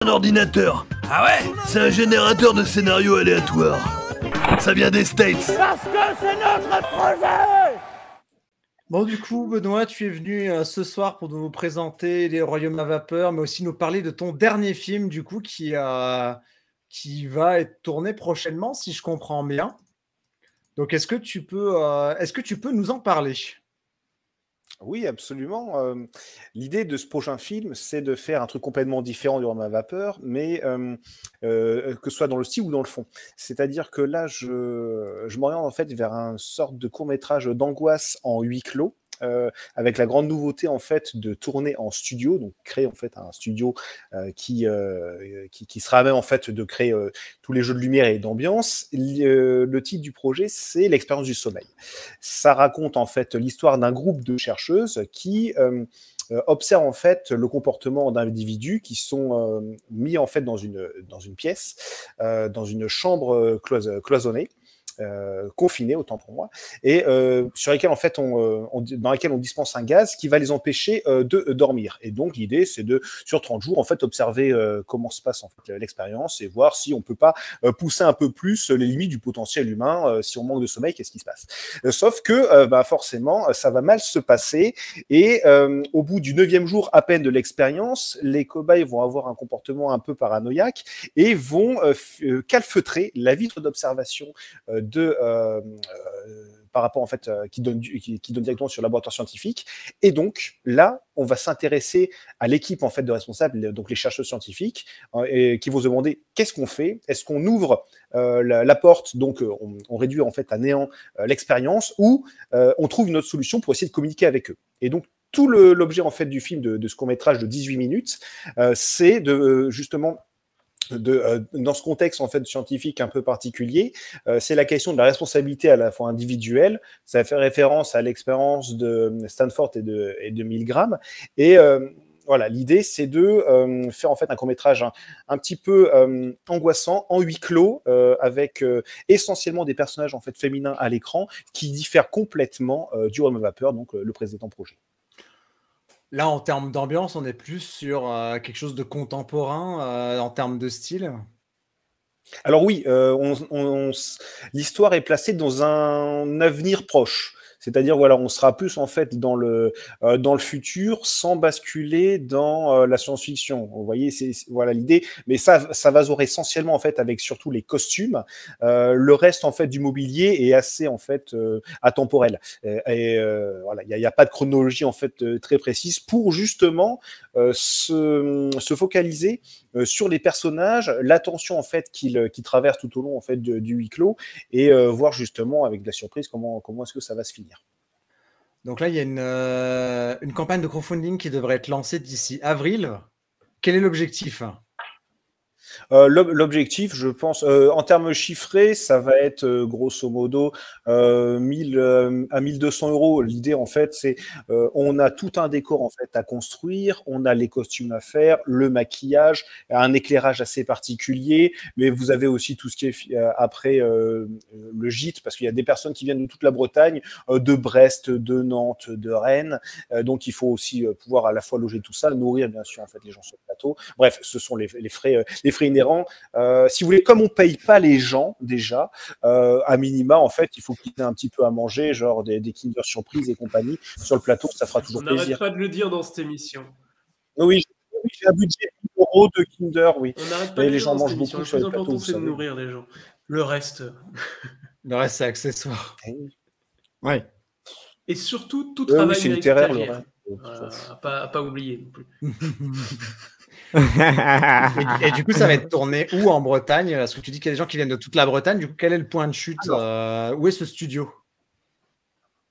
Un ordinateur. Ah ouais? C'est un générateur de scénarios aléatoires. Ça vient des States. Parce que c'est notre projet! Bon, du coup, Benoît, tu es venu ce soir pour nous présenter Les Royaumes à vapeur, mais aussi nous parler de ton dernier film, du coup, qui va être tourné prochainement, si je comprends bien. Donc, est-ce que tu peux nous en parler? Oui, absolument. L'idée de ce prochain film, c'est de faire un truc complètement différent du roman à vapeur, mais que ce soit dans le style ou dans le fond. C'est-à-dire que là, je m'oriente en fait vers un sorte de court-métrage d'angoisse en huis clos. Avec la grande nouveauté en fait de tourner en studio, donc créer en fait un studio qui sera à même en fait de créer tous les jeux de lumière et d'ambiance. Le titre du projet, c'est l'expérience du sommeil. Ça raconte en fait l'histoire d'un groupe de chercheuses qui observent en fait le comportement d'individus qui sont mis en fait dans une pièce, dans une chambre cloisonnée. Confinés, autant pour moi, et sur lesquels en fait dans lesquels on dispense un gaz qui va les empêcher de dormir. Et donc l'idée, c'est de sur 30 jours en fait observer comment se passe en fait l'expérience et voir si on peut pas pousser un peu plus les limites du potentiel humain. Si on manque de sommeil, qu'est-ce qui se passe? Sauf que forcément, ça va mal se passer et au bout du 9e jour à peine de l'expérience, les cobayes vont avoir un comportement un peu paranoïaque et vont calfeutrer la vitre d'observation par rapport en fait qui donne directement sur le laboratoire scientifique. Et donc là, on va s'intéresser à l'équipe en fait de responsables, donc les chercheurs scientifiques, et qui vont se demander qu'est-ce qu'on fait? Est-ce qu'on ouvre la porte, donc on réduit en fait à néant l'expérience, ou on trouve une autre solution pour essayer de communiquer avec eux? Et donc tout l'objet en fait du film de ce court-métrage de 18 minutes, c'est de justement dans ce contexte en fait scientifique un peu particulier, c'est la question de la responsabilité à la fois individuelle. Ça fait référence à l'expérience de Stanford et de Milgram. Et voilà, l'idée c'est de faire en fait un court-métrage un petit peu angoissant, en huis clos, avec essentiellement des personnages en fait féminins à l'écran qui diffèrent complètement du roman à vapeur, donc le précédent projet. Là, en termes d'ambiance, on est plus sur quelque chose de contemporain en termes de style. Alors oui, l'histoire est placée dans un avenir proche. C'est-à-dire, voilà, on sera plus en fait dans le futur sans basculer dans la science-fiction. Vous voyez, c'est voilà l'idée. Mais ça va se voir essentiellement en fait avec surtout les costumes. Le reste en fait du mobilier est assez en fait atemporel. Voilà, il y a pas de chronologie en fait très précise pour justement se focaliser sur les personnages, l'attention en fait qu'ils traversent tout au long en fait du huis clos, et voir justement avec de la surprise comment est-ce que ça va se finir. Donc là, il y a une campagne de crowdfunding qui devrait être lancée d'ici avril. Quel est l'objectif? L'objectif, je pense, en termes chiffrés, ça va être grosso modo 1000 à 1200 euros. L'idée, en fait, c'est on a tout un décor en fait à construire, on a les costumes à faire, le maquillage, un éclairage assez particulier, mais vous avez aussi tout ce qui est après le gîte, parce qu'il y a des personnes qui viennent de toute la Bretagne, de Brest, de Nantes, de Rennes, donc il faut aussi pouvoir à la fois loger tout ça, nourrir bien sûr en fait les gens sur le plateau. Bref, ce sont les frais inhérents. Si vous voulez, comme on paye pas les gens déjà, à minima, en fait, il faut qu'ils aient un petit peu à manger, genre des Kinder Surprise et compagnie sur le plateau, ça fera toujours plaisir. On n'arrête pas de le dire dans cette émission. Oui, j'ai un budget de 10 € de Kinder, oui. On n'arrête pas Et de les dire gens dans cette mangent émission. beaucoup Le sur plus les plateaux. important, c'est de nourrir les gens. Le reste. C'est accessoire. Ouais. Et surtout, tout travail c'est mérite littéraire, stagiaire. À pas oublier non plus. et du coup, ça va être tourné où en Bretagne? Parce que tu dis qu'il y a des gens qui viennent de toute la Bretagne. Du coup, quel est le point de chute? Où est ce studio?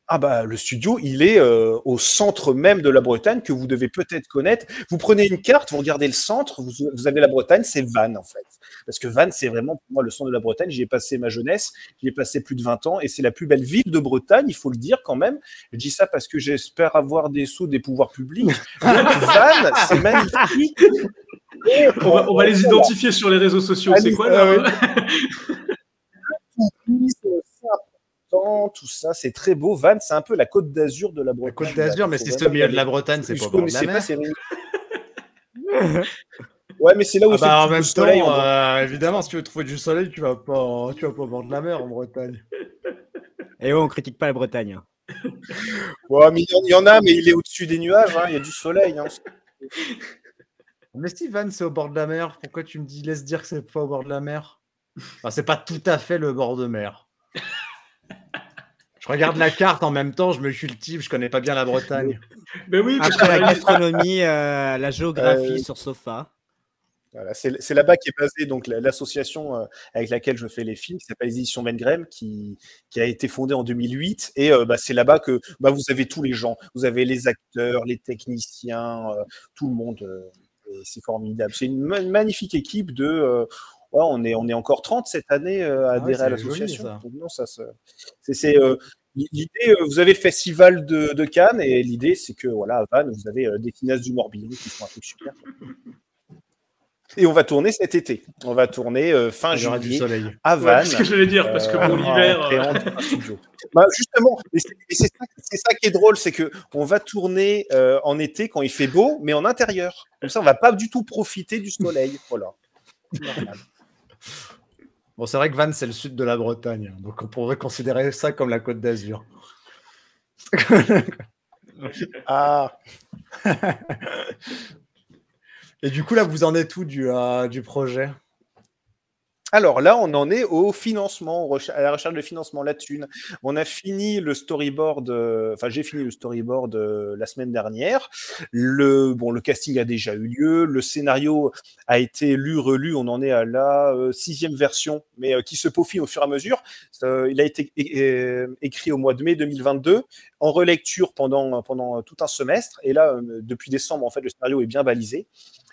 Ah bah le studio, il est au centre même de la Bretagne, que vous devez peut-être connaître. Vous prenez une carte, vous regardez le centre, vous avez la Bretagne, c'est Vannes en fait. Parce que Vannes, c'est vraiment pour moi le centre de la Bretagne. J'y ai passé ma jeunesse, j'y ai passé plus de 20 ans, et c'est la plus belle ville de Bretagne, il faut le dire quand même. Je dis ça parce que j'espère avoir des sous des pouvoirs publics. Donc Vannes, c'est magnifique. On va les identifier sur les réseaux sociaux. C'est quoi là? Tout ça, c'est très beau. Vannes, c'est un peu la Côte d'Azur de la Bretagne. La Côte d'Azur, mais c'est au milieu de la Bretagne, c'est pas au bord de la mer. Ouais, mais c'est là où Ah il fait bah, en plus de même soleil. temps, évidemment, si tu veux trouver du soleil, tu vas pas au bord de la mer en Bretagne. Et ouais, on critique pas la Bretagne. Ouais, mais il y en a, mais il est au-dessus des nuages. Il y a du soleil. Mais si Vannes, c'est au bord de la mer, pourquoi tu me dis laisse dire que c'est pas au bord de la mer? Enfin, c'est pas tout à fait le bord de mer. Je regarde la carte en même temps, je me cultive, je connais pas bien la Bretagne. Ben oui, parce Après la que gastronomie, la géographie sur Sofa. Voilà, c'est là-bas qu'est basée donc l'association avec laquelle je fais les films, qui s'appelle les éditions Ben Graham, qui a été fondée en 2008. Et c'est là-bas que vous avez tous les gens. Vous avez les acteurs, les techniciens, tout le monde. Et c'est formidable. C'est une magnifique équipe de. On est encore 30 cette année à adhérer à l'association. L'idée, vous avez le festival de Cannes, et l'idée, c'est que à Vannes, vous avez des finasses du Morbihan qui font un truc super. Et on va tourner cet été. On va tourner fin juillet à Vannes. C'est ce que je voulais dire, parce que pour l'hiver. Justement, c'est ça qui est drôle, c'est que on va tourner en été quand il fait beau, mais en intérieur. Comme ça, on va pas du tout profiter du soleil. Voilà. Normal. Bon, c'est vrai que Vannes, c'est le sud de la Bretagne, donc on pourrait considérer ça comme la Côte d'Azur. Ah. Et du coup, là, vous en êtes où du projet? Alors là, on en est au financement, à la recherche de financement, la thune. On a fini le storyboard, j'ai fini le storyboard la semaine dernière. Le casting a déjà eu lieu, le scénario a été lu, relu, on en est à la 6e version, mais qui se peaufine au fur et à mesure. Il a été écrit au mois de mai 2022, en relecture pendant tout un semestre, et là, depuis décembre, en fait, le scénario est bien balisé.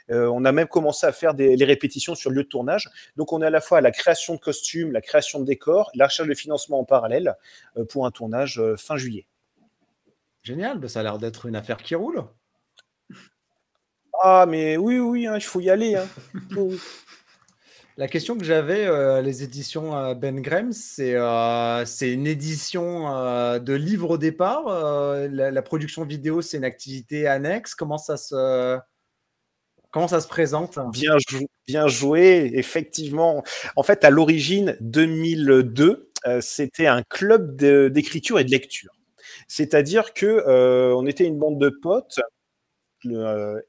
On a même commencé à faire les répétitions sur le lieu de tournage. Donc, on est à la fois à la création de costumes, la création de décors, la recherche de financement en parallèle pour un tournage fin juillet. Génial, ça a l'air d'être une affaire qui roule. Ah, mais oui, il faut y aller. Oui. La question que j'avais, les éditions Ben Graham, c'est une édition de livre au départ. La production vidéo, c'est une activité annexe. Comment ça se présente? Bien joué, effectivement. En fait, à l'origine, 2002, c'était un club d'écriture et de lecture. C'est-à-dire que on était une bande de potes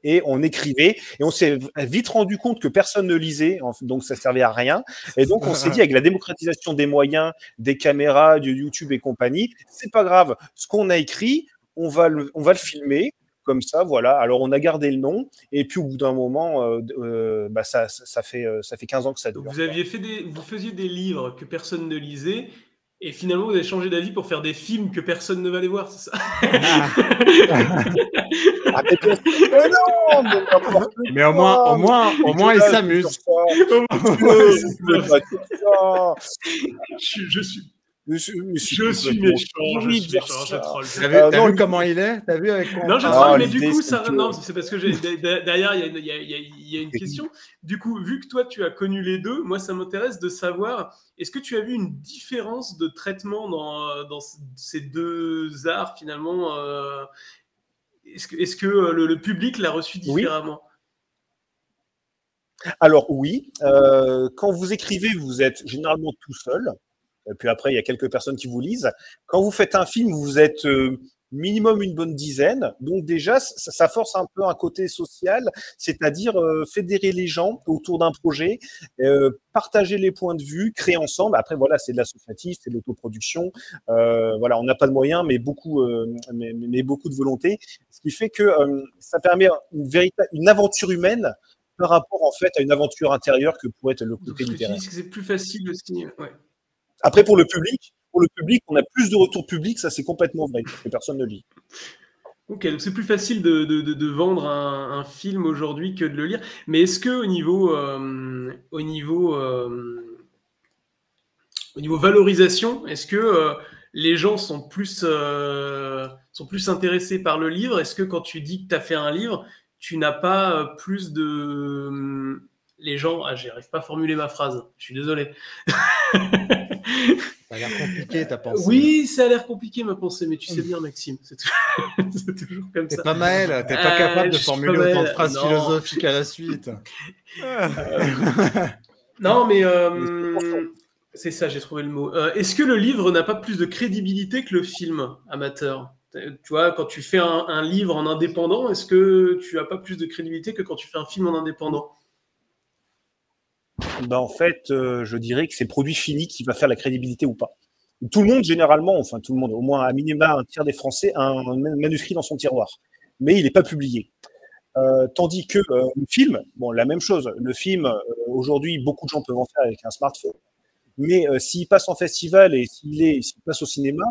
et on écrivait, et on s'est vite rendu compte que personne ne lisait, donc ça servait à rien. Et donc, on s'est dit, avec la démocratisation des moyens, des caméras, du YouTube et compagnie, c'est pas grave. Ce qu'on a écrit, on va le filmer. Comme ça, voilà. Alors, on a gardé le nom, et puis au bout d'un moment, ça fait 15 ans que ça dure. Vous faisiez des livres que personne ne lisait, et finalement, vous avez changé d'avis pour faire des films que personne ne va aller voir, c'est ça? Mais au moins, il s'amuse. Je suis méchant, je troll. T'as vu comment il est? T'as vu avec quoi? Non, je troll, mais du coup, c'est parce que derrière, il y a une question. Du coup, vu que toi, tu as connu les deux, moi, ça m'intéresse de savoir, est-ce que tu as vu une différence de traitement dans ces deux arts, finalement? Est-ce que le public l'a reçu différemment? Alors oui, quand vous écrivez, vous êtes généralement tout seul. Puis après, il y a quelques personnes qui vous lisent. Quand vous faites un film, vous êtes minimum une bonne dizaine. Donc déjà, ça force un peu un côté social, c'est-à-dire fédérer les gens autour d'un projet, partager les points de vue, créer ensemble. Après, voilà, c'est de l'associatif, c'est de l'autoproduction. On n'a pas de moyens, mais beaucoup de volonté. Ce qui fait que ça permet une aventure humaine par rapport, en fait, à une aventure intérieure que pourrait être le côté littéraire. C'est plus facile aussi. Ouais. Après, pour le public, on a plus de retours publics, ça c'est complètement vrai, parce que personne ne lit. Ok, donc c'est plus facile de vendre un film aujourd'hui que de le lire. Mais est-ce que au niveau valorisation, est-ce que les gens sont plus intéressés par le livre? Est-ce que quand tu dis que tu as fait un livre, tu n'as pas plus de... les gens... j'arrive pas à formuler ma phrase, je suis désolé. Ça a l'air compliqué, ta pensée. Oui, ça a l'air compliqué ma pensée, mais tu sais bien, Maxime, c'est toujours comme T'es ça. pas Maël, t'es pas capable de je suis pas formuler autant de Maël, phrases non. philosophiques à la suite. Non, mais c'est ça, j'ai trouvé le mot. Est-ce que le livre n'a pas plus de crédibilité que le film amateur? Tu vois, quand tu fais un livre en indépendant, est-ce que tu as pas plus de crédibilité que quand tu fais un film en indépendant? Ben, en fait, je dirais que c'est le produit fini qui va faire la crédibilité ou pas. Tout le monde, généralement, enfin tout le monde, au moins à minima un tiers des Français, a un manuscrit dans son tiroir, mais il n'est pas publié. Tandis que le film, bon, la même chose. Le film, aujourd'hui, beaucoup de gens peuvent en faire avec un smartphone, mais s'il passe en festival et s'il passe au cinéma,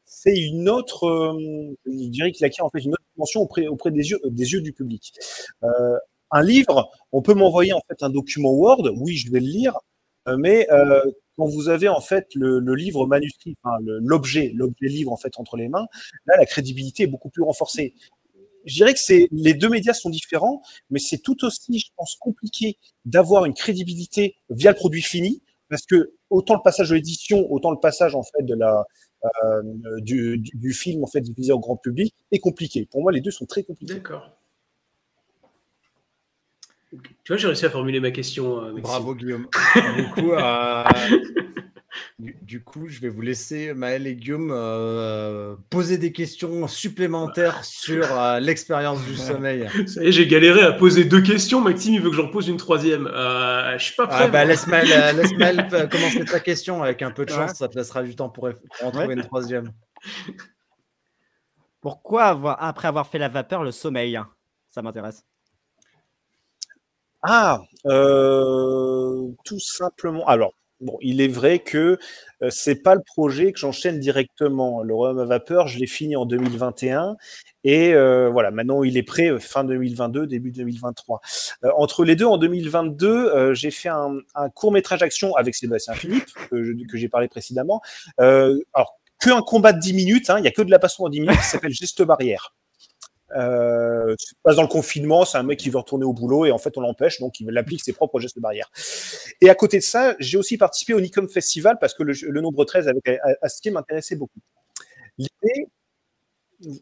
c'est une autre, je dirais qu'il acquiert en fait une autre dimension auprès des yeux du public. Un livre, on peut m'envoyer en fait un document Word, oui, je vais le lire, mais quand vous avez en fait le livre manuscrit, enfin, l'objet livre en fait entre les mains, là la crédibilité est beaucoup plus renforcée. Je dirais que les deux médias sont différents, mais c'est tout aussi, je pense, compliqué d'avoir une crédibilité via le produit fini, parce que autant le passage de l'édition, autant le passage en fait du film en fait diffusé au grand public est compliqué. Pour moi, les deux sont très compliqués. D'accord. Tu vois, j'ai réussi à formuler ma question. Maxime. Bravo Guillaume. Du coup, je vais vous laisser, Maël et Guillaume, poser des questions supplémentaires sur l'expérience du sommeil. Ça y est, j'ai galéré à poser 2 questions. Maxime, il veut que j'en pose une 3e. Je suis pas prêt. Laisse Maël commencer ta question. Avec un peu de chance, ça te laissera du temps pour en trouver une 3e. Pourquoi après avoir fait la vapeur, le sommeil? Ça m'intéresse. Tout simplement. Alors, bon, il est vrai que c'est pas le projet que j'enchaîne directement. Le Royaume à vapeur, je l'ai fini en 2021 et voilà, maintenant il est prêt fin 2022, début 2023. Entre les deux, en 2022, j'ai fait un court-métrage action avec Sébastien Philippe, que j'ai parlé précédemment. Alors, qu'un combat de 10 minutes, il n'y a que de la baston en 10 minutes, qui s'appelle Geste barrière. Ça se passe dans le confinement, c'est un mec qui veut retourner au boulot et en fait on l'empêche, donc il applique ses propres gestes barrières. Et à côté de ça, j'ai aussi participé au Nikon Festival parce que le nombre 13 avec Astier m'intéressait beaucoup. L'idée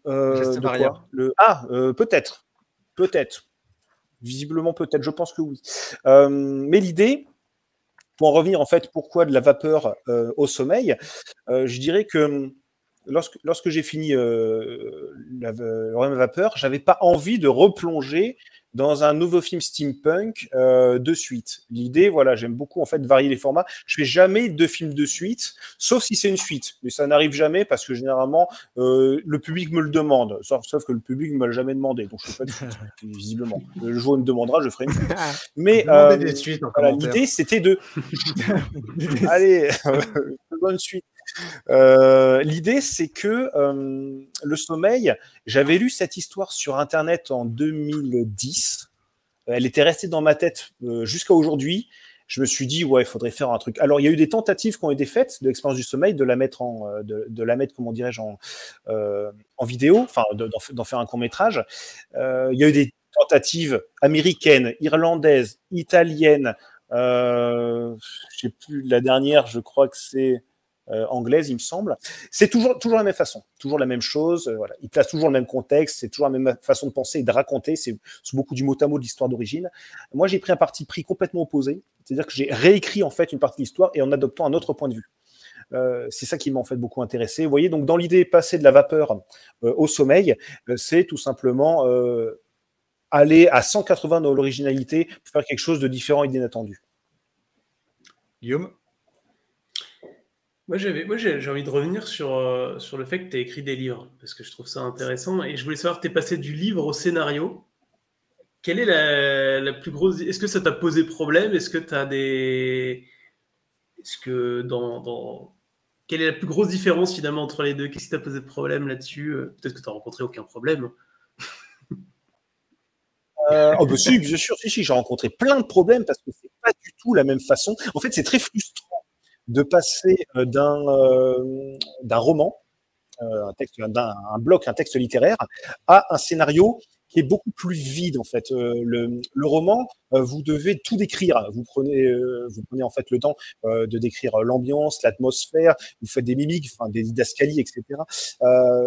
Geste barrière. Peut-être, visiblement peut-être, je pense que oui. Mais l'idée, pour en revenir en fait, pourquoi de la vapeur au sommeil, je dirais que lorsque j'ai fini le Royaume à vapeur, j'avais pas envie de replonger dans un nouveau film steampunk de suite. L'idée, voilà, j'aime beaucoup en fait varier les formats. Je fais jamais de film de suite, sauf si c'est une suite. Mais ça n'arrive jamais parce que généralement le public me le demande. Sauf que le public ne me l'a jamais demandé, donc je fais pas de suite, visiblement. Le jour où il me demandera, je ferai une suite. Mais voilà, l'idée, c'était de allez, bonne suite. L'idée, c'est que le sommeil, j'avais lu cette histoire sur Internet en 2010. Elle était restée dans ma tête jusqu'à aujourd'hui. Je me suis dit, ouais, il faudrait faire un truc. Alors, il y a eu des tentatives qui ont été faites de l'expérience du sommeil, de la mettre comment dirais-je, en vidéo, enfin, d'en faire un court-métrage. Il y a eu des tentatives américaines, irlandaises, italiennes. Je sais plus, la dernière, je crois que c'est anglaise, il me semble. C'est toujours la même façon, toujours la même chose. Voilà. Il place toujours le même contexte, c'est toujours la même façon de penser et de raconter. C'est beaucoup du mot à mot de l'histoire d'origine. Moi, j'ai pris un parti pris complètement opposé, c'est-à-dire que j'ai réécrit en fait une partie de l'histoire et en adoptant un autre point de vue. C'est ça qui m'a en fait beaucoup intéressé. Vous voyez, donc dans l'idée passer de la vapeur au sommeil, c'est tout simplement aller à 180 dans l'originalité pour faire quelque chose de différent et d'inattendu. Guillaume? Moi, j'ai envie de revenir sur le fait que tu as écrit des livres, parce que je trouve ça intéressant. Et je voulais savoir, tu es passé du livre au scénario. Quelle est la plus grosse... Est-ce que ça t'a posé problème? Est-ce que tu as des... Est-ce que Quelle est la plus grosse différence finalement entre les deux? Qu'est-ce qui t'a posé problème là-dessus? Peut-être que tu n'as rencontré aucun problème. Bah, si, bien sûr, si, j'ai rencontré plein de problèmes parce que c'est pas du tout la même façon. En fait, c'est très frustrant de passer d'un roman, un texte littéraire, à un scénario qui est beaucoup plus vide en fait. Le roman, vous devez tout décrire. Vous prenez en fait le temps de décrire l'ambiance, l'atmosphère, vous faites des mimiques, enfin des didascalies, etc.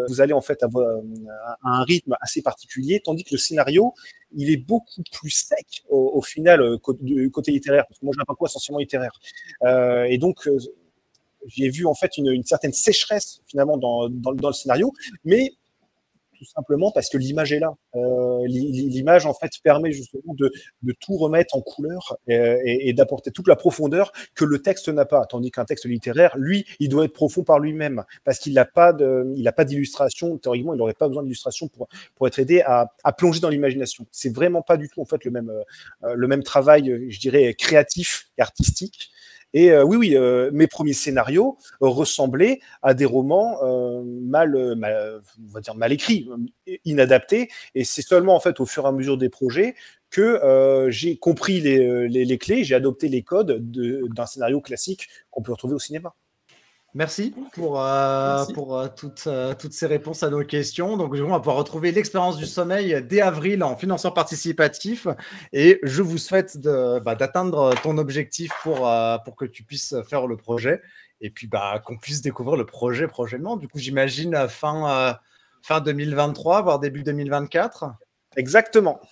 Vous allez en fait avoir un rythme assez particulier, tandis que le scénario, il est beaucoup plus sec au final du côté littéraire, parce que moi j'ai un parcours essentiellement littéraire, et donc j'ai vu en fait une certaine sécheresse finalement dans le scénario, mais tout simplement parce que l'image est là. L'image, en fait, permet justement de tout remettre en couleur et d'apporter toute la profondeur que le texte n'a pas. Tandis qu'un texte littéraire, lui, il doit être profond par lui-même parce qu'il n'a pas d'illustration. Théoriquement, il n'aurait pas besoin d'illustration pour être aidé à plonger dans l'imagination. C'est vraiment pas du tout, en fait, le même travail, je dirais, créatif et artistique. Et oui, mes premiers scénarios ressemblaient à des romans on va dire mal écrits, inadaptés. Et c'est seulement en fait au fur et à mesure des projets que j'ai compris les clés, j'ai adopté les codes d'un scénario classique qu'on peut retrouver au cinéma. Merci pour toutes ces réponses à nos questions. Donc, on va pouvoir retrouver l'expérience du sommeil dès avril en financement participatif. Et je vous souhaite d'atteindre ton objectif pour que tu puisses faire le projet. Et puis, qu'on puisse découvrir le projet prochainement. Du coup, j'imagine fin 2023, voire début 2024. Exactement.